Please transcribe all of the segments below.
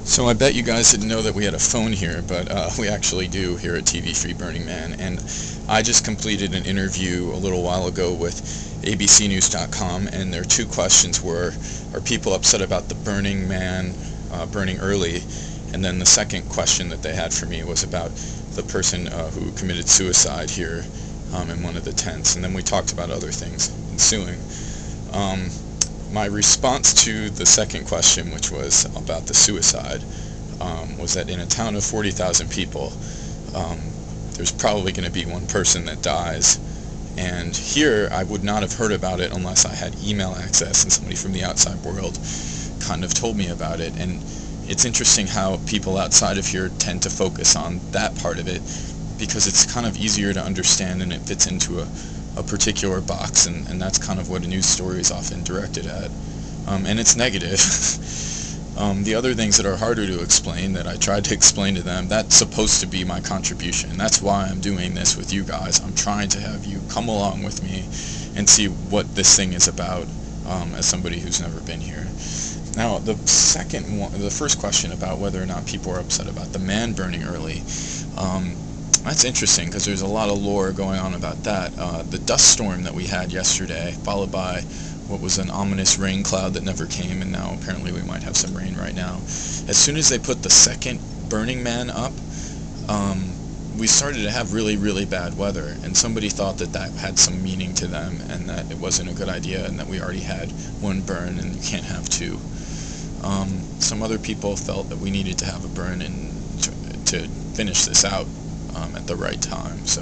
So I bet you guys didn't know that we had a phone here, but we actually do here at TV Free Burning Man. And I just completed an interview a little while ago with abcnews.com, and their two questions were, are people upset about the Burning Man burning early? And then the second question that they had for me was about the person who committed suicide here in one of the tents. And then we talked about other things ensuing. My response to the second question, which was about the suicide, was that in a town of 40,000 people, there's probably going to be one person that dies. And here, I would not have heard about it unless I had email access and somebody from the outside world kind of told me about it. And it's interesting how people outside of here tend to focus on that part of it, because it's kind of easier to understand and it fits into a particular box, and that's kind of what a news story is often directed at. And it's negative. The other things that are harder to explain, that I tried to explain to them, that's supposed to be my contribution. That's why I'm doing this with you guys. I'm trying to have you come along with me and see what this thing is about, as somebody who's never been here. Now, the first question about whether or not people are upset about the man burning early, that's interesting because there's a lot of lore going on about that. The dust storm that we had yesterday, followed by what was an ominous rain cloud that never came, and now apparently we might have some rain right now. As soon as they put the second Burning Man up, we started to have really, really bad weather, and somebody thought that that had some meaning to them and that it wasn't a good idea and that we already had one burn and you can't have two. Some other people felt that we needed to have a burn and to finish this out at the right time. So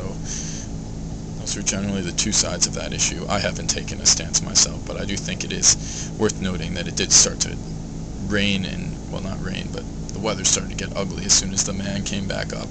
those are generally the two sides of that issue. I haven't taken a stance myself, but I do think it is worth noting that it did start to rain, and, well, not rain, but the weather started to get ugly as soon as the man came back up.